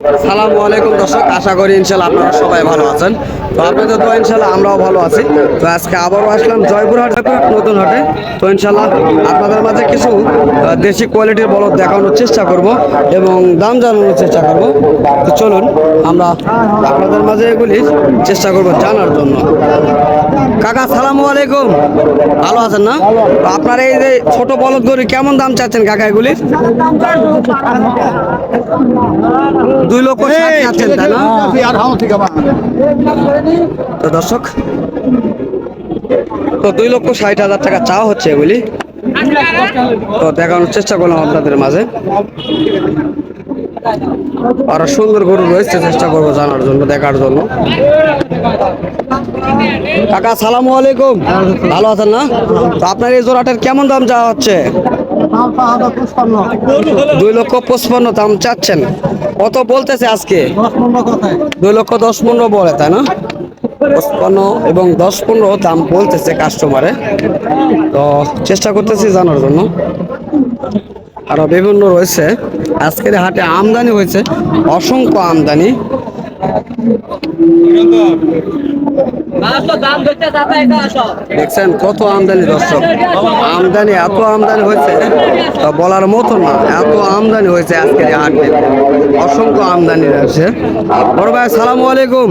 সালামু আলাইকুম দর্শক, আশা করি ইনশাল্লাহ আপনারা সবাই ভালো আছেন। তো আপনাদের তো ইনশাল্লাহ আমরাও ভালো আছি। তো আজকে আবারও আসলাম জয়পুরহাট নতুন হাটে। তো ইনশাল্লাহ আপনাদের মাঝে কিছু দেশি কোয়ালিটির বলদ দেখানোর চেষ্টা করব এবং দাম জানানোর চেষ্টা করব। তো চলুন আমরা আপনাদের মাঝে এগুলি চেষ্টা করব জানার জন্য। কাকা সালামু আলাইকুম, ভালো আছেন না? তো আপনার এই যে ছোট বলদ গরু কেমন দাম চাচ্ছেন কাকা এগুলির? 2,60,000 চাচ্ছেন তাই না? তো দর্শক, তো 2,60,000 টাকা চাওয়া হচ্ছে এগুলি। তো দেখানোর চেষ্টা করলাম আপনাদের মাঝে। আরো সুন্দর গরু রয়েছে, চেষ্টা করবো জানার জন্য, দেখার জন্য। কাকা সালামু আলাইকুম, ভালো আছেন না? তো আপনার এই জোড়াটার কেমন দাম চাওয়া হচ্ছে? 2,55,000 দাম চাচ্ছেন। কত বলতেছে আজকে? 2,10,15 বলে তাই না? 55 এবং 10-15 দাম বলতেছে কাস্টমারে। তো চেষ্টা করতেছি জানার জন্য। আরো বিভিন্ন রয়েছে। আজকের হাটে আমদানি হয়েছে, অসংখ্য আমদানি। দেখছেন কত আমদানি দর্শক, আমদানি এত আমদানি হয়েছে তা বলার মতো না, এত আমদানি হয়েছে আজকের হাটে, অসংখ্য আমদানি রয়েছে। বড় ভাই সালামু আলাইকুম,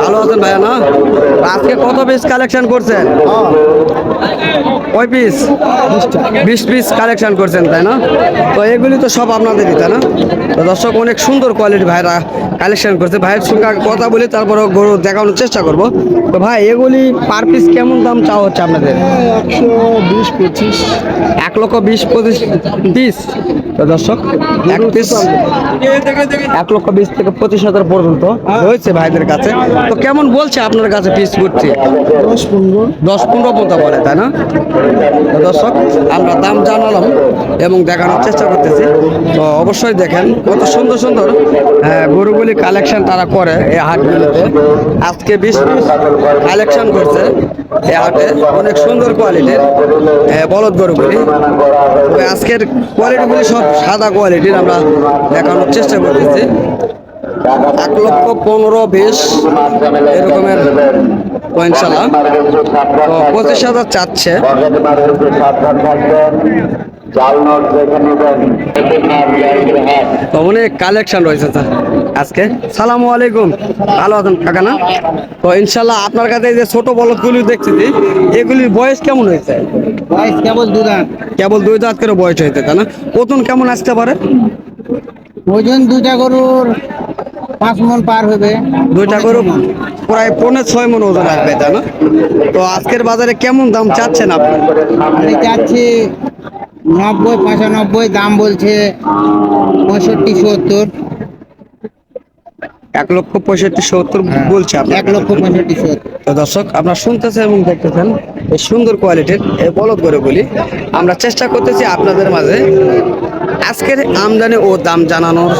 ভালো আছেন ভাইয়া না? আজকে কত পিস কালেকশন করছেন? কয় পিস? 20 পিস কালেকশন করছেন তাই না? তো এগুলি তো সব আপনাদেরই তাই না? তো দর্শক, অনেক সুন্দর কোয়ালিটি ভাইরা কালেকশন করছে। ভাইয়ের সঙ্গে কথা বলি, তারপরে গরু দেখানোর চেষ্টা করব। তো ভাই এগুলি পার পিস কেমন দাম চাওয়া হচ্ছে আপনাদের? 120-25। 1,20,25 পিস। তো দর্শক, এক পিস 1,20,000 থেকে 25,000 পর্যন্ত রয়েছে ভাইদের কাছে। তো কেমন বলছে আপনার কাছে পিস করছে? 10-15 পর্যন্ত বলে তাই না? তো দর্শক, আমরা দাম জানালাম এবং দেখানোর চেষ্টা করতেছি। তো অবশ্যই দেখেন কত সুন্দর সুন্দর গরুগুলি কালেকশন তারা করে এই হাটগুলিতে। আজকে 20 পিস কালেকশন করছে এই হাটে, অনেক সুন্দর কোয়ালিটির বলদ গরুগুলি। তবে আজকের কোয়ালিটিগুলি সব সাদা কোয়ালিটির আমরা দেখানোর চেষ্টা করতেছি। 1,15,20 এরকমের ইনশাল্লাহ। তো 25,000 চাচ্ছে। তো অনেক কালেকশন রয়েছে আজকে। সালামু আলাইকুম, ভালো আছেন কাকা না? তো ইনশাল্লাহ আপনার কাছে এই যে ছোট বলদগুলি দেখতেছি, এগুলির বয়স কেমন হয়েছে? বয়স কেবল 2 দাঁত। কেবল 2 দাঁত করে বয়স হয়েছে তাই না? ওজন কেমন আসতে পারে? ওজন দুইটা গরুর 5 মণ পার হবে। দুইটা গরু প্রায় 5.5 মণ ওজন আসবে তাই না? তো আজকের বাজারে কেমন দাম চাচ্ছেন আপনি? আমি চাচ্ছি 90-95, দাম বলছে 65-70। 1,65,70 বলছে আপনার? 1,65,70। তো দর্শক, আপনারা শুনতেছেন এবং দেখতেছেন এই সুন্দর কোয়ালিটির এই বলদ গরুগুলি। আমরা চেষ্টা করতেছি আপনাদের মাঝে আজকের আমদানি ও দাম জানানোর।